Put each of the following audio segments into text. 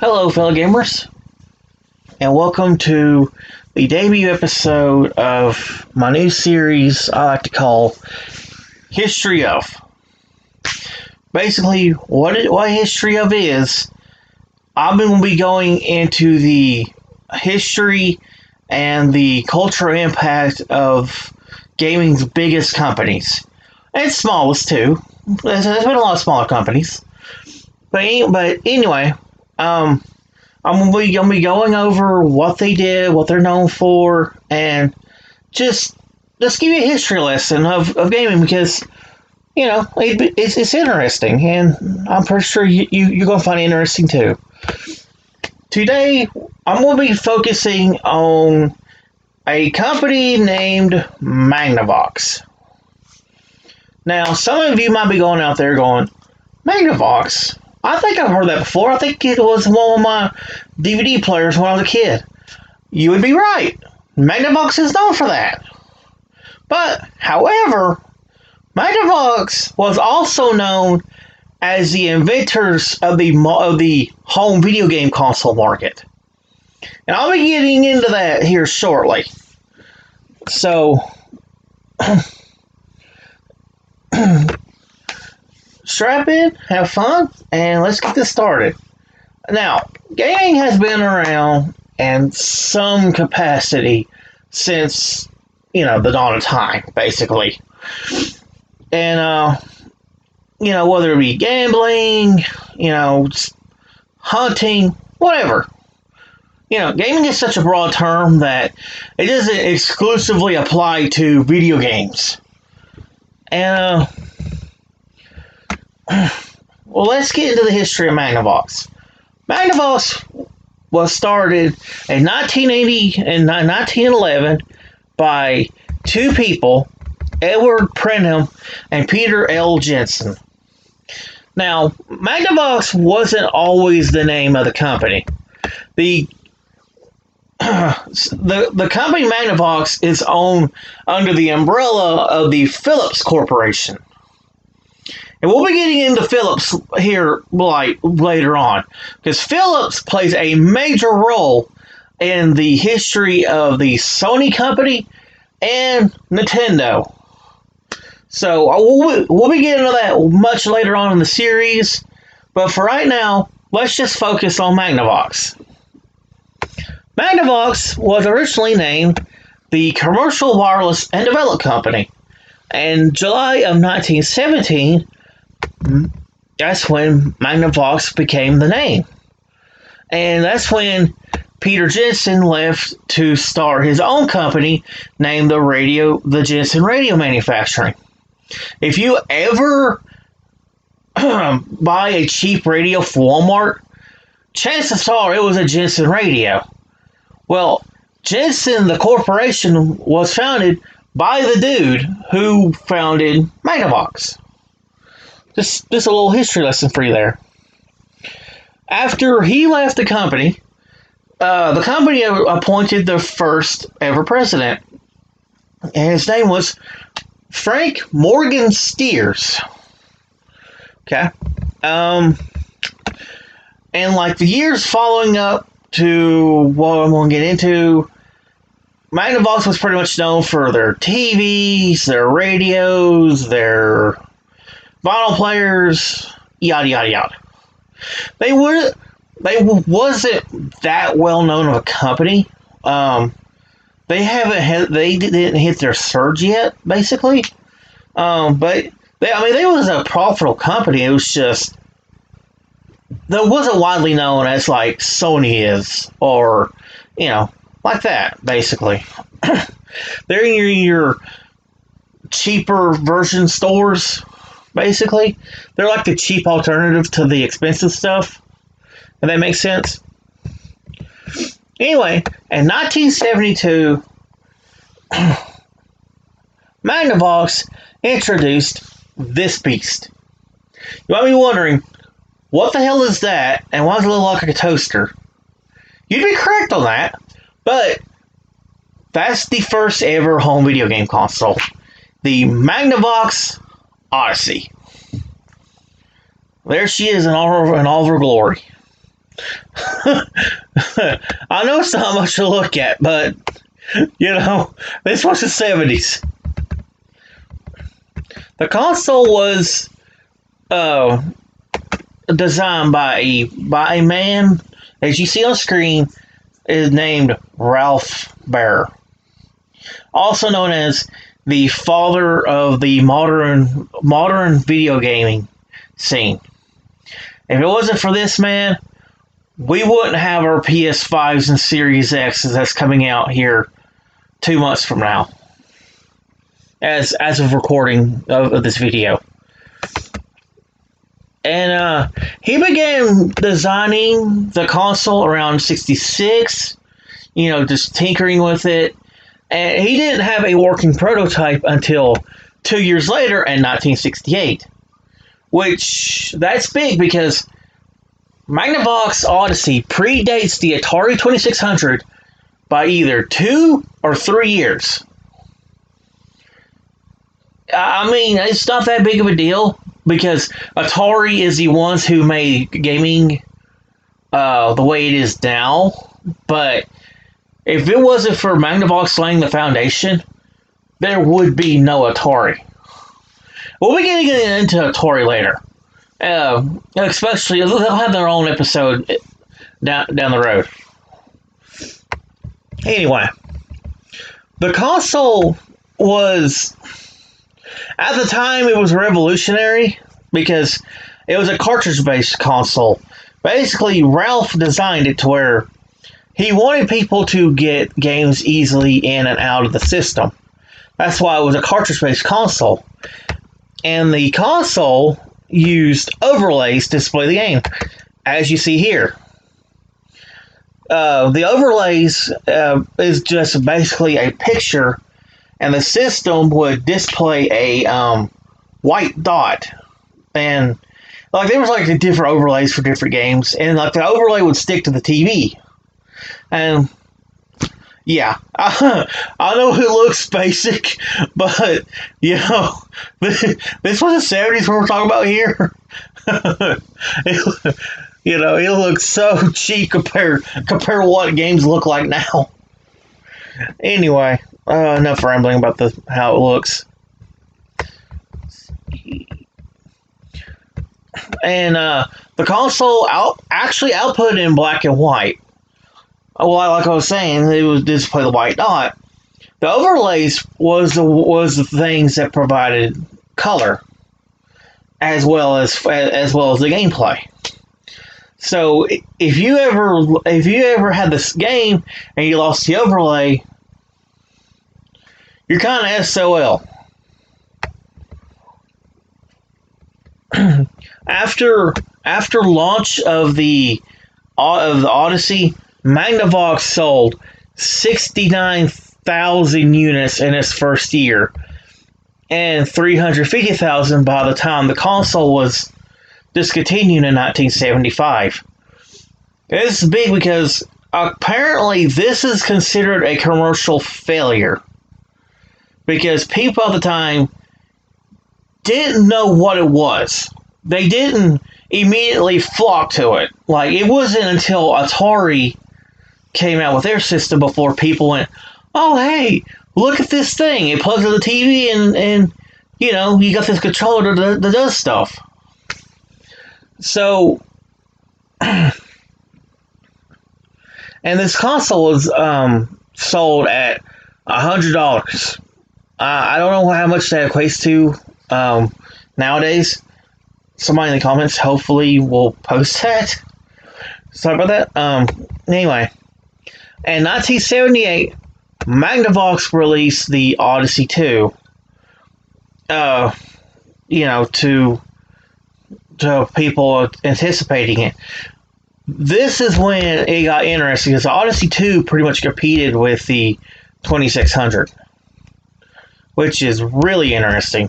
Hello, fellow gamers, and welcome to the debut episode of my new series I like to call History of. Basically, what History of is, I'm going to be going into the history and the cultural impact of gaming's biggest companies, and smallest too. There's been a lot of smaller companies, but anyway. I'm gonna be going over what they did, what they're known for, and just give you a history lesson of gaming because it's interesting, and I'm pretty sure you're gonna find it interesting too. Today, I'm gonna be focusing on a company named Magnavox. Now, some of you might be going out there going, Magnavox? I think I've heard that before. I think it was one of my DVD players when I was a kid. You would be right. Magnavox is known for that. But, however, Magnavox was also known as the inventors of the home video game console market. And I'll be getting into that here shortly. So, strap in, have fun, and let's get this started. Now, gaming has been around in some capacity since, the dawn of time, basically. And, whether it be gambling, hunting, whatever. Gaming is such a broad term that it doesn't exclusively apply to video games. And, well, let's get into the history of Magnavox. Magnavox was started in 1980 and 1911 by two people, Edward Prenham and Peter L. Jensen. Now, Magnavox wasn't always the name of the company. The company Magnavox is owned under the umbrella of the Philips Corporation. And we'll be getting into Philips here later on, because Philips plays a major role in the history of the Sony company and Nintendo. So we'll be getting into that much later on in the series, but for right now, let's just focus on Magnavox. Magnavox was originally named the Commercial Wireless and Development Company. In July of 1917, that's when Magnavox became the name. And that's when Peter Jensen left to start his own company named the Jensen Radio Manufacturing. If you ever buy a cheap radio from Walmart, chances are it was a Jensen radio. Well, Jensen, the corporation, was founded by the dude who founded Magnavox. Just a little history lesson for you there. After he left the company appointed the first ever president. And his name was Frank Morgan Steers. Okay. And like the years following up to what I'm going to get into, Magnavox was pretty much known for their TVs, their radios, their vinyl players, yada yada yada. They wasn't that well known of a company. They didn't hit their surge yet, basically. But they was a profitable company. It was just that wasn't widely known as like Sony is, or like that, basically. They're in your cheaper version stores. Basically, they're like the cheap alternative to the expensive stuff. If that makes sense. Anyway, in 1972, Magnavox introduced this beast. You might be wondering, what the hell is that, and why does it look like a toaster? You'd be correct on that, but that's the first ever home video game console, the Magnavox Odyssey. There she is in all of her glory. I know it's not much to look at, but this was the 70s. The console was uh, designed by a man, as you see on screen, is named Ralph Baer, also known as the father of the modern video gaming scene. If it wasn't for this man, we wouldn't have our PS5s and Series X's that's coming out here 2 months from now, as of recording of this video. And he began designing the console around 66, just tinkering with it. And he didn't have a working prototype until 2 years later in 1968. Which, that's big because Magnavox Odyssey predates the Atari 2600 by either 2 or 3 years. I mean, it's not that big of a deal because Atari is the ones who made gaming the way it is now. But if it wasn't for Magnavox laying the foundation, there would be no Atari. We'll be getting into Atari later. Especially, they'll have their own episode down the road. Anyway, the console was, at the time, it was revolutionary because it was a cartridge-based console. Basically, Ralph designed it to where he wanted people to get games easily in and out of the system. That's why it was a cartridge-based console. And the console used overlays to display the game, as you see here. The overlays is just basically a picture, and the system would display a white dot. And there was the different overlays for different games, and the overlay would stick to the TV. And yeah, I know it looks basic, but this was the 70s we're talking about here. It looks so cheap compared to what games look like now. Anyway, enough rambling about how it looks. And the console actually output in black and white. Well, like I was saying, it would display the white dot. The overlays was the things that provided color, as well as the gameplay. So if you ever had this game and you lost the overlay, you're kind of SOL. After launch of the Odyssey, Magnavox sold 69,000 units in its first year, and 350,000 by the time the console was discontinued in 1975. This is big because apparently this is considered a commercial failure because people at the time didn't know what it was. They didn't immediately flock to it. It wasn't until Atari came out with their system before people went, oh, hey, look at this thing. It plugs to the TV and you got this controller that does stuff. So, and this console was sold at $100. I don't know how much that equates to nowadays. Somebody in the comments hopefully will post that. Sorry about that. Anyway, in 1978, Magnavox released the Odyssey 2. To people anticipating it. This is when it got interesting because the Odyssey 2 pretty much competed with the 2600, which is really interesting.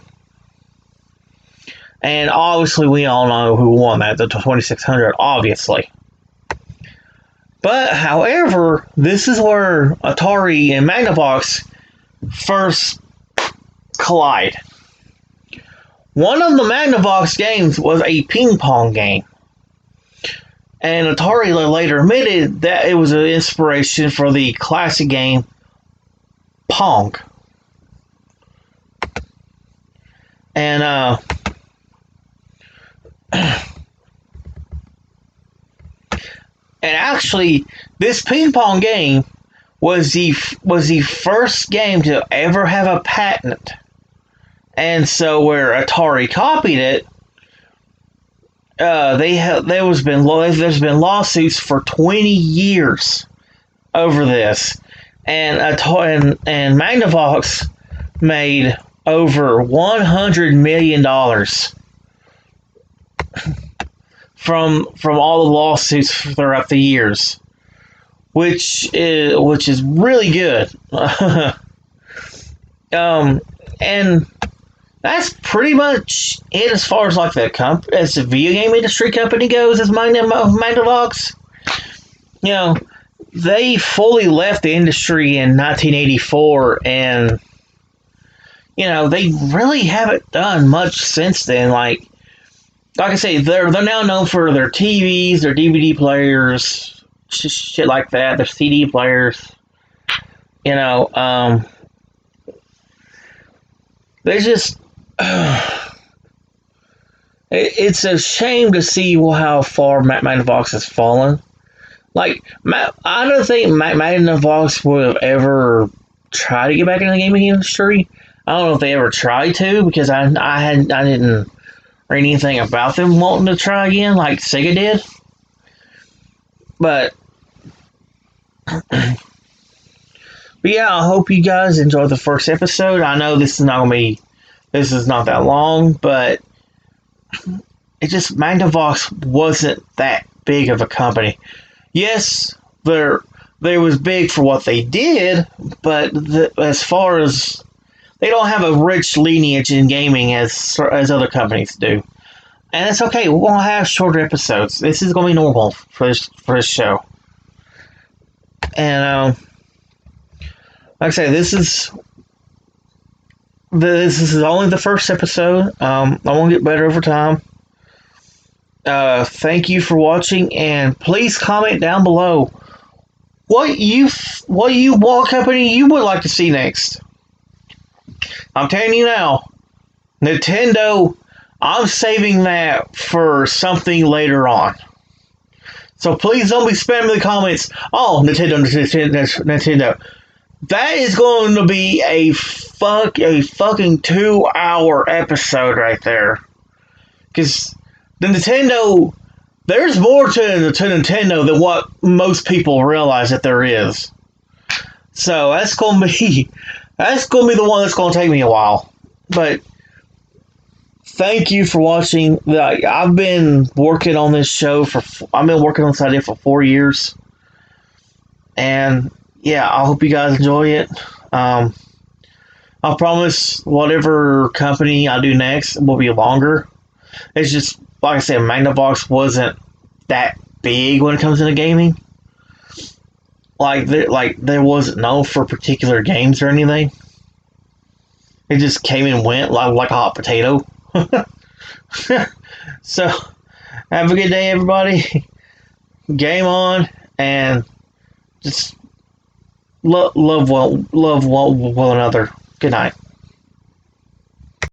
And obviously, we all know who won that, the 2600, obviously. But, however, this is where Atari and Magnavox first collide. One of the Magnavox games was a ping pong game. And Atari later admitted that it was an inspiration for the classic game Pong. And and actually, this ping pong game was the first game to ever have a patent. And so, where Atari copied it, there's been lawsuits for 20 years over this, and Magnavox made over $100 million from all the lawsuits throughout the years, which is really good. And that's pretty much it as far as like as the video game industry company goes, as Magnavox. You know, they fully left the industry in 1984, and you know they really haven't done much since then. Like I say, they're now known for their TVs, their DVD players, shit like that, their CD players. You know, they just. It's a shame to see how far Magnavox has fallen. Like, I don't think Magnavox would have ever tried to get back into the gaming industry. I don't know if they ever tried to, because I didn't read anything about them wanting to try again like Sega did. But yeah, I hope you guys enjoyed the first episode. I know this is not that long, but Magnavox wasn't that big of a company. Yes, they was big for what they did, but as far as they don't have a rich lineage in gaming as other companies do, and it's okay. We're gonna have shorter episodes. This is gonna be normal for this show. And like I say, this is only the first episode. I won't get better over time. Thank you for watching, and please comment down below what company you would like to see next. I'm telling you now, Nintendo, I'm saving that for something later on. So please don't be spamming the comments. Oh, Nintendo. That is going to be a fucking 2-hour episode right there. Because the Nintendo, there's more to Nintendo than what most people realize that there is. So that's gonna be the one that's gonna take me a while. But thank you for watching. I've been working on this show I've been working on this idea for 4 years, and yeah, I hope you guys enjoy it. I promise whatever company I do next will be longer. It's just, like I said, Magnavox wasn't that big when it comes into gaming. They wasn't known for particular games or anything. It just came and went like a hot potato. So, have a good day, everybody. Game on, and just love one another. Good night.